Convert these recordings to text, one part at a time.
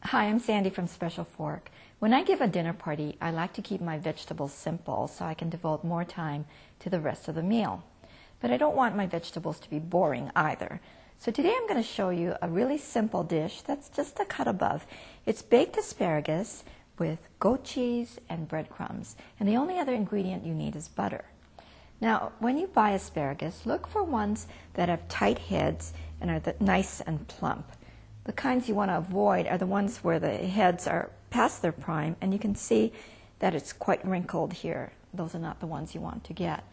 Hi, I'm Sandy from Special Fork. When I give a dinner party, I like to keep my vegetables simple so I can devote more time to the rest of the meal. But I don't want my vegetables to be boring either. So today I'm going to show you a really simple dish that's just a cut above. It's baked asparagus with goat cheese and breadcrumbs. And the only other ingredient you need is butter. Now, when you buy asparagus, look for ones that have tight heads and are nice and plump. The kinds you want to avoid are the ones where the heads are past their prime, and you can see that it's quite wrinkled here. Those are not the ones you want to get.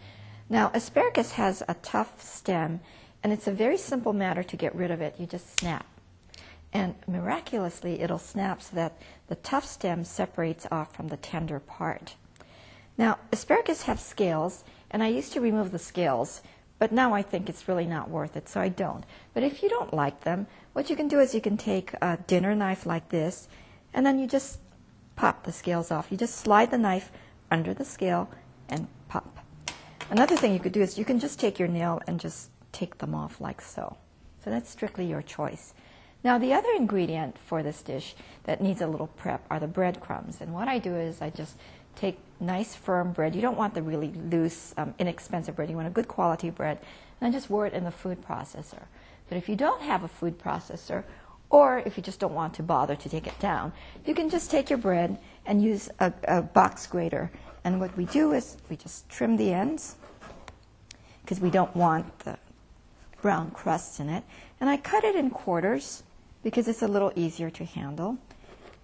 Now, asparagus has a tough stem, and it's a very simple matter to get rid of it. You just snap. And miraculously, it'll snap so that the tough stem separates off from the tender part. Now, asparagus have scales, and I used to remove the scales, but now I think it's really not worth it, so I don't. But if you don't like them, what you can do is you can take a dinner knife like this, and then you just pop the scales off. You just slide the knife under the scale and pop. Another thing you could do is you can just take your nail and just take them off like so. So that's strictly your choice. Now, the other ingredient for this dish that needs a little prep are the breadcrumbs. And what I do is I just take nice firm bread. You don't want the really loose, inexpensive bread. You want a good quality bread. And then just whir it in the food processor. But if you don't have a food processor, or if you just don't want to bother to take it down, you can just take your bread and use a box grater. And what we do is we just trim the ends, because we don't want the brown crusts in it. And I cut it in quarters, because it's a little easier to handle.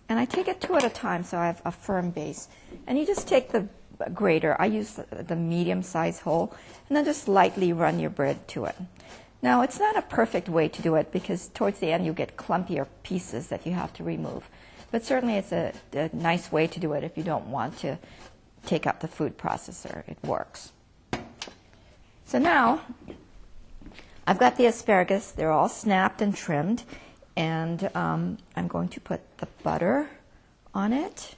And I take it two at a time so I have a firm base. And you just take the grater, I use the medium-sized hole, and then just lightly run your bread to it. Now, it's not a perfect way to do it because towards the end you get clumpier pieces that you have to remove. But certainly it's a nice way to do it if you don't want to take up the food processor. It works. So now, I've got the asparagus. They're all snapped and trimmed. And I'm going to put the butter on it.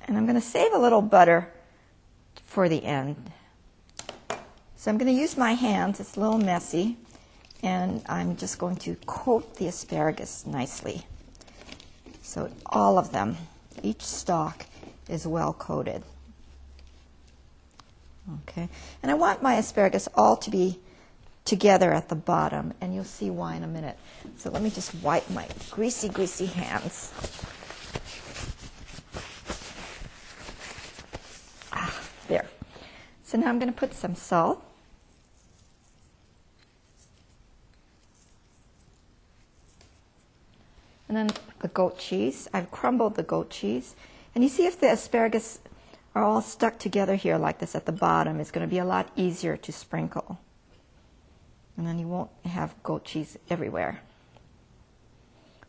And I'm going to save a little butter for the end. So I'm going to use my hands. It's a little messy. And I'm just going to coat the asparagus nicely. So all of them, each stalk is well coated. Okay. And I want my asparagus all to be together at the bottom, and you'll see why in a minute. So let me just wipe my greasy, greasy hands. There. So now I'm going to put some salt. And then the goat cheese. I've crumbled the goat cheese. And you see if the asparagus are all stuck together here like this at the bottom, it's going to be a lot easier to sprinkle. And then you won't have goat cheese everywhere.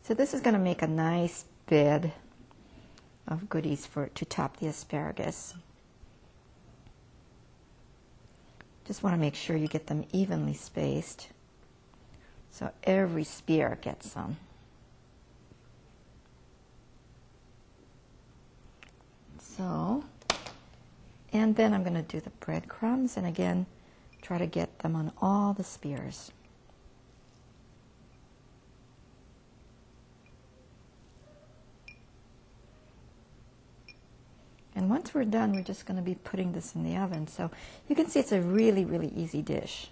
So this is going to make a nice bed of goodies to top the asparagus. Just want to make sure you get them evenly spaced so every spear gets some. So, and then I'm going to do the breadcrumbs, and again, try to get them on all the spears. And once we're done, we're just going to be putting this in the oven. So you can see it's a really, really easy dish.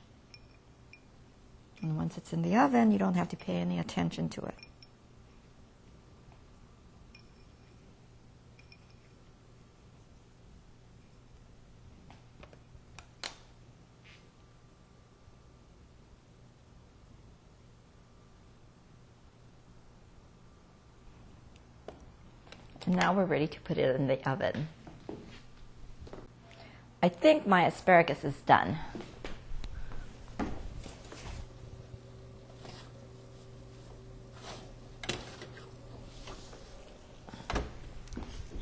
And once it's in the oven, you don't have to pay any attention to it. And now we're ready to put it in the oven. I think my asparagus is done.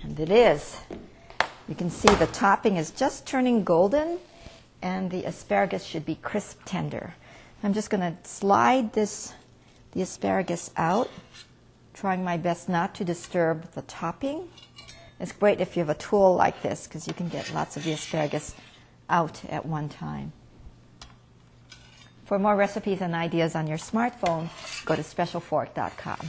And it is. You can see the topping is just turning golden, and the asparagus should be crisp tender. I'm just going to slide the asparagus out, trying my best not to disturb the topping. It's great if you have a tool like this because you can get lots of the asparagus out at one time. For more recipes and ideas on your smartphone, go to specialfork.com.